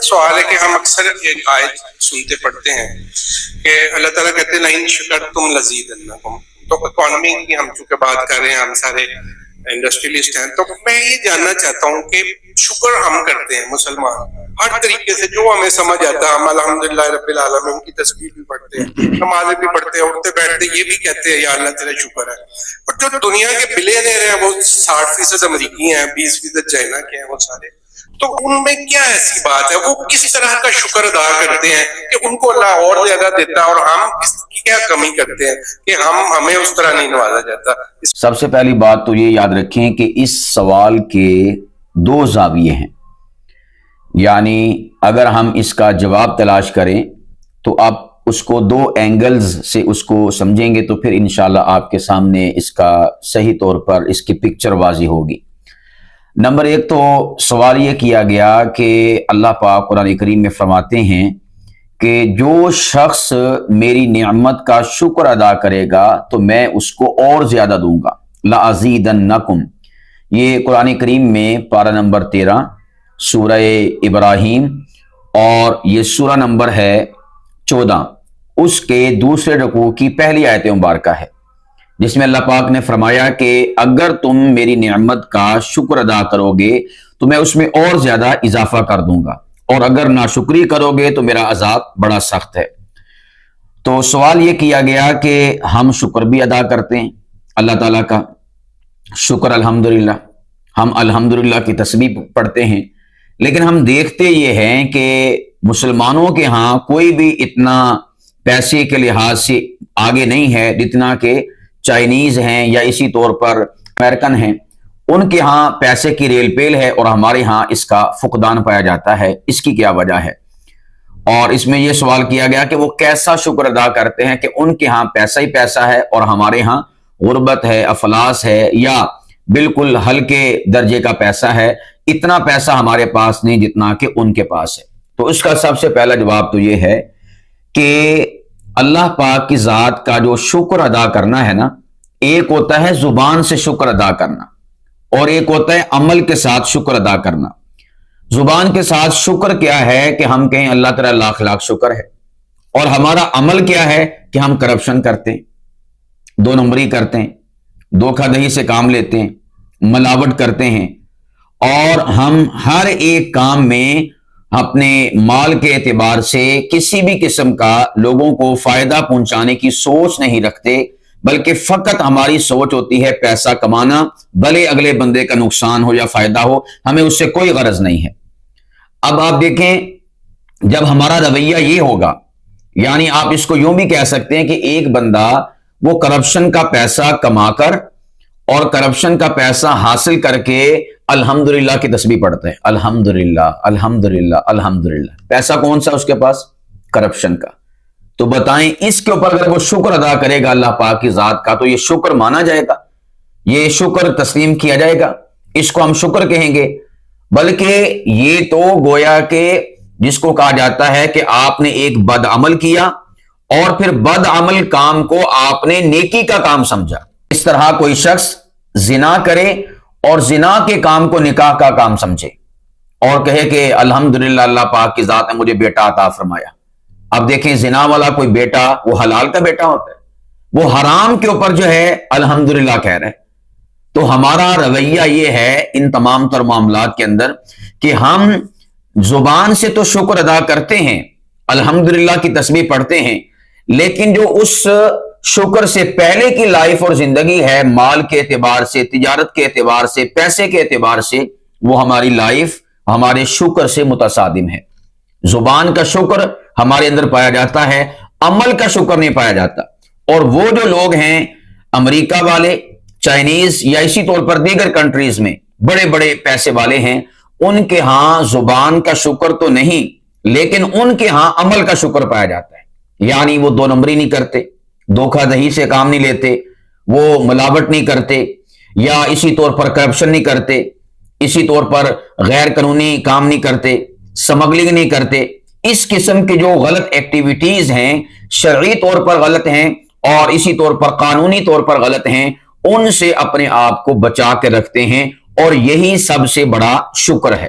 سوال ہے کہ ہم اکثر ایک آیت سنتے پڑھتے ہیں کہ اللہ تعالیٰ کہتے ہیں لئن شکرتم لزیدنکم. تو اکانومی کی ہم چونکہ بات کر رہے ہیں، ہم سارے انڈسٹریلسٹ ہیں، تو میں یہ جاننا چاہتا ہوں کہ شکر ہم کرتے ہیں مسلمان ہر طریقے سے، جو ہمیں سمجھ آتا ہے. ہم الحمدللہ رب العالمین کی تسبیح بھی پڑھتے ہیں، نمازیں بھی پڑھتے ہیں، اٹھتے بیٹھتے یہ بھی کہتے ہیں یا اللہ تیرا شکر ہے. اور جو دنیا کے بلینئر ہیں وہ 60% امریکی ہیں، 20% چائنا کے ہیں، وہ سارے، تو ان میں کیا ایسی بات ہے، وہ کس طرح کا شکر ادا کرتے ہیں کہ ان کو اللہ اور زیادہ دیتا ہے، اور ہم اس کی کیا کمی کرتے ہیں کہ ہمیں اس طرح نہیں نوازا جاتا؟ سب سے پہلی بات تو یہ یاد رکھیں کہ اس سوال کے دو زاویے ہیں، یعنی اگر ہم اس کا جواب تلاش کریں تو آپ اس کو دو اینگلز سے اس کو سمجھیں گے تو پھر انشاءاللہ آپ کے سامنے اس کا صحیح طور پر اس کی پکچر واضح ہوگی. نمبر ایک تو سوال یہ کیا گیا کہ اللہ پاک قرآن کریم میں فرماتے ہیں کہ جو شخص میری نعمت کا شکر ادا کرے گا تو میں اس کو اور زیادہ دوں گا. لَأَزِيدَنَّكُمْ، یہ قرآن کریم میں پارہ نمبر 13 سورہ ابراہیم، اور یہ سورہ نمبر ہے 14، اس کے دوسرے رکوع کی پہلی آیت مبارکہ ہے، جس میں اللہ پاک نے فرمایا کہ اگر تم میری نعمت کا شکر ادا کرو گے تو میں اس میں اور زیادہ اضافہ کر دوں گا، اور اگر ناشکری کرو گے تو میرا عذاب بڑا سخت ہے. تو سوال یہ کیا گیا کہ ہم شکر بھی ادا کرتے ہیں اللہ تعالیٰ کا، شکر الحمدللہ، ہم الحمدللہ کی تسبیح پڑھتے ہیں، لیکن ہم دیکھتے یہ ہیں کہ مسلمانوں کے ہاں کوئی بھی اتنا پیسے کے لحاظ سے آگے نہیں ہے جتنا کہ چائنیز ہیں یا اسی طور پر امریکن ہیں. ان کے ہاں پیسے کی ریل پیل ہے اور ہمارے ہاں اس کا فقدان پایا جاتا ہے. اس کی کیا وجہ ہے؟ اور اس میں یہ سوال کیا گیا کہ وہ کیسا شکر ادا کرتے ہیں کہ ان کے ہاں پیسہ ہی پیسہ ہے اور ہمارے ہاں غربت ہے، افلاس ہے، یا بالکل ہلکے درجے کا پیسہ ہے. اتنا پیسہ ہمارے پاس نہیں جتنا کہ ان کے پاس ہے. تو اس کا سب سے پہلا جواب تو یہ ہے کہ اللہ پاک کی ذات کا جو شکر ادا کرنا ہے نا، ایک ہوتا ہے زبان سے شکر ادا کرنا اور ایک ہوتا ہے عمل کے ساتھ شکر ادا کرنا. زبان کے ساتھ شکر کیا ہے کہ ہم کہیں اللہ تعالیٰ لاکھ لاکھ شکر ہے، اور ہمارا عمل کیا ہے کہ ہم کرپشن کرتے ہیں، دو نمبری کرتے ہیں، دھوکہ دہی سے کام لیتے ہیں، ملاوٹ کرتے ہیں، اور ہم ہر ایک کام میں اپنے مال کے اعتبار سے کسی بھی قسم کا لوگوں کو فائدہ پہنچانے کی سوچ نہیں رکھتے، بلکہ فقط ہماری سوچ ہوتی ہے پیسہ کمانا، بھلے اگلے بندے کا نقصان ہو یا فائدہ ہو، ہمیں اس سے کوئی غرض نہیں ہے. اب آپ دیکھیں جب ہمارا رویہ یہ ہوگا، یعنی آپ اس کو یوں بھی کہہ سکتے ہیں کہ ایک بندہ وہ کرپشن کا پیسہ کما کر اور کرپشن کا پیسہ حاصل کر کے الحمدللہ کی تسبیح پڑھتے ہیں، الحمدللہ الحمدللہ الحمدللہ، پیسہ کون سا اس کے پاس؟ کرپشن کا. تو بتائیں اس کے اوپر اگر وہ شکر ادا کرے گا اللہ پاک کی ذات کا تو یہ شکر مانا جائے گا، یہ شکر تسلیم کیا جائے گا، اس کو ہم شکر کہیں گے؟ بلکہ یہ تو گویا کہ جس کو کہا جاتا ہے کہ آپ نے ایک بد عمل کیا اور پھر بد عمل کام کو آپ نے نیکی کا کام سمجھا. اس طرح کوئی شخص زنا کرے اور زنا کے کام کو نکاح کا کام سمجھے اور کہے کہ الحمدللہ اللہ پاک کی ذات نے مجھے بیٹا عطا فرمایا. اب دیکھیں زنا والا کوئی بیٹا وہ حلال کا بیٹا ہوتا ہے، وہ حرام کے اوپر جو ہے الحمدللہ کہہ رہے. تو ہمارا رویہ یہ ہے ان تمام تر معاملات کے اندر کہ ہم زبان سے تو شکر ادا کرتے ہیں، الحمدللہ کی تسبیح پڑھتے ہیں، لیکن جو اس شکر سے پہلے کی لائف اور زندگی ہے، مال کے اعتبار سے، تجارت کے اعتبار سے، پیسے کے اعتبار سے، وہ ہماری لائف ہمارے شکر سے متصادم ہے. زبان کا شکر ہمارے اندر پایا جاتا ہے، عمل کا شکر نہیں پایا جاتا. اور وہ جو لوگ ہیں امریکہ والے، چائنیز یا اسی طور پر دیگر کنٹریز میں بڑے بڑے پیسے والے ہیں، ان کے ہاں زبان کا شکر تو نہیں لیکن ان کے ہاں عمل کا شکر پایا جاتا ہے. یعنی وہ دو نمبری نہیں کرتے، دھوکہ دہی سے کام نہیں لیتے، وہ ملاوٹ نہیں کرتے، یا اسی طور پر کرپشن نہیں کرتے، اسی طور پر غیر قانونی کام نہیں کرتے، سمگلنگ نہیں کرتے. اس قسم کے جو غلط ایکٹیویٹیز ہیں، شرعی طور پر غلط ہیں اور اسی طور پر قانونی طور پر غلط ہیں، ان سے اپنے آپ کو بچا کے رکھتے ہیں، اور یہی سب سے بڑا شکر ہے.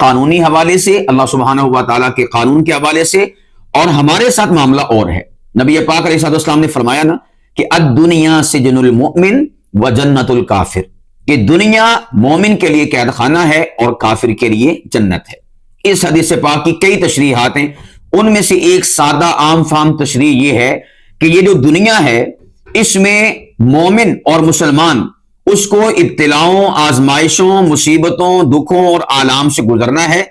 قانونی حوالے سے، اللہ سبحانہ و تعالیٰ کے قانون کے حوالے سے، اور ہمارے ساتھ معاملہ اور ہے۔ نبی پاک علیہ السلام نے فرمایا نا کہ الدنیا سجن المؤمن و جنت الکافر، کہ دنیا مومن کے لیے قید خانہ ہے اور کافر کے لیے جنت ہے۔ اس حدیث پاک کی کئی تشریحات ہیں، ان میں سے ایک سادہ عام فہم تشریح یہ ہے کہ یہ جو دنیا ہے اس میں مومن اور مسلمان اس کو ابتلاؤں، آزمائشوں، مصیبتوں، دکھوں اور آلام سے گزرنا ہے،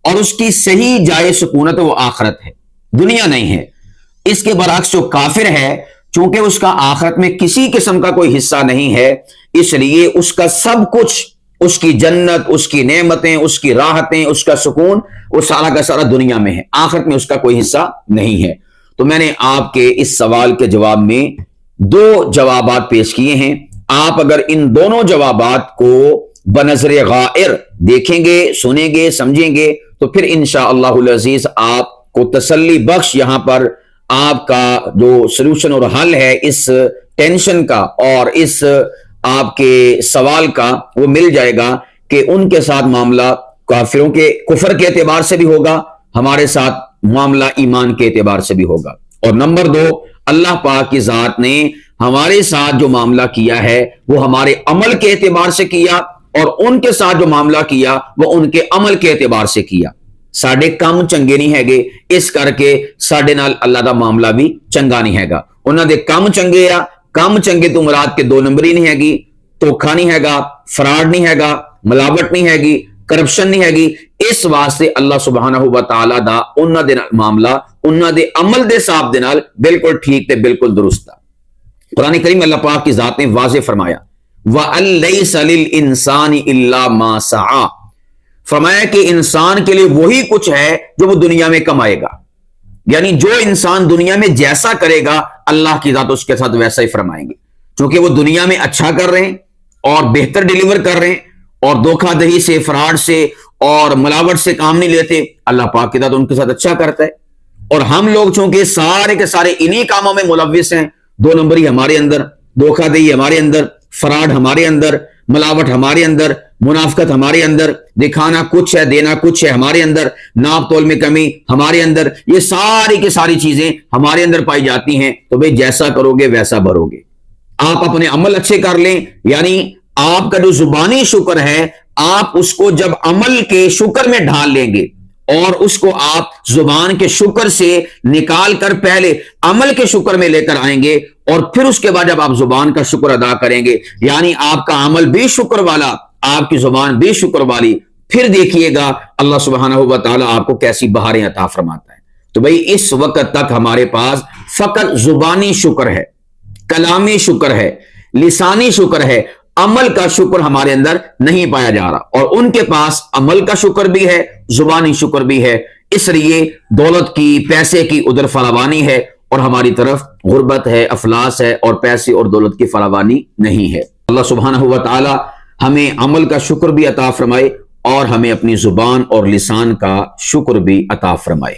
اور اس کی صحیح جائے سکونت وہ آخرت ہے، دنیا نہیں ہے۔ اس کے برعکس جو کافر ہے، چونکہ اس کا آخرت میں کسی قسم کا کوئی حصہ نہیں ہے، اس لیے اس کا سب کچھ، اس کی جنت، اس کی نعمتیں، اس کی راحتیں، اس کا سکون، وہ سارا کا سارا دنیا میں ہے، آخرت میں اس کا کوئی حصہ نہیں ہے۔ تو میں نے آپ کے اس سوال کے جواب میں دو جوابات پیش کیے ہیں۔ آپ اگر ان دونوں جوابات کو بنظر غائر دیکھیں گے، سنیں گے، سمجھیں گے، تو پھر انشاءاللہ العزیز آپ کو تسلی بخش یہاں پر آپ کا جو سلوشن اور حل ہے اس ٹینشن کا اور اس آپ کے سوال کا، وہ مل جائے گا کہ ان کے ساتھ معاملہ کافروں کے کفر کے اعتبار سے بھی ہوگا، ہمارے ساتھ معاملہ ایمان کے اعتبار سے بھی ہوگا۔ اور نمبر دو، اللہ پاک کی ذات نے ہمارے ساتھ جو معاملہ کیا ہے وہ ہمارے عمل کے اعتبار سے کیا، اور ان کے ساتھ جو معاملہ کیا وہ ان کے عمل کے اعتبار سے کیا۔ ساڈے کم چنگے نہیں ہے گے، اس کر کے ساڈے نال اللہ دا معاملہ بھی چنگا نہیں ہے گا۔ انہاں دے کم چنگے آ، کم چنگے تو مراد کے دو نمبری نہیں ہے گی، دھوکھا نہیں ہے گا، فراڈ نہیں ہے گا، ملاوٹ نہیں ہے گی، کرپشن نہیں ہے گی۔ اس واسطے اللہ سبحانہ و تعالی دا انہاں دے معاملہ انہاں دے عمل دے حساب دے نال بالکل ٹھیک تے بالکل درست ہے۔ قرآن کریم اللہ پاک کی ذات نے واضح فرمایا وَأَن لَيْسَ لِلْإِنسَانِ إِلَّا مَا سَعَى، فرمایا کہ انسان کے لیے وہی کچھ ہے جو وہ دنیا میں کمائے گا، یعنی جو انسان دنیا میں جیسا کرے گا اللہ کی ذات اس کے ساتھ ویسا ہی فرمائیں گے، چونکہ وہ دنیا میں اچھا کر رہے ہیں اور بہتر ڈیلیور کر رہے ہیں اور دھوکہ دہی سے، فراڈ سے اور ملاوٹ سے کام نہیں لیتے، اللہ پاک کی ذات ان کے ساتھ اچھا کرتا ہے۔ اور ہم لوگ چونکہ سارے کے سارے انہی کاموں میں ملوث ہیں، دو نمبری ہمارے اندر، دھوکہ دہی ہمارے اندر، فراڈ ہمارے اندر، ملاوٹ ہمارے اندر، منافقت ہمارے اندر، دکھانا کچھ ہے دینا کچھ ہے ہمارے اندر، ناپ تول میں کمی ہمارے اندر، یہ ساری کی ساری چیزیں ہمارے اندر پائی جاتی ہیں۔ تو بھئی جیسا کرو گے ویسا بھرو گے۔ آپ اپنے عمل اچھے کر لیں، یعنی آپ کا جو زبانی شکر ہے آپ اس کو جب عمل کے شکر میں ڈھال لیں گے اور اس کو آپ زبان کے شکر سے نکال کر پہلے عمل کے شکر میں لے کر آئیں گے، اور پھر اس کے بعد جب آپ زبان کا شکر ادا کریں گے، یعنی آپ کا عمل بھی شکر والا، آپ کی زبان بھی شکر والی، پھر دیکھیے گا اللہ سبحانہ و تعالی آپ کو کیسی بہاریں عطا فرماتا ہے۔ تو بھئی اس وقت تک ہمارے پاس فقط زبانی شکر ہے، کلامی شکر ہے، لسانی شکر ہے، عمل کا شکر ہمارے اندر نہیں پایا جا رہا، اور ان کے پاس عمل کا شکر بھی ہے، زبانی شکر بھی ہے، اس لیے دولت کی، پیسے کی ادھر فراوانی ہے اور ہماری طرف غربت ہے، افلاس ہے، اور پیسے اور دولت کی فراوانی نہیں ہے۔ اللہ سبحانہ و تعالی ہمیں عمل کا شکر بھی عطا فرمائے اور ہمیں اپنی زبان اور لسان کا شکر بھی عطا فرمائے۔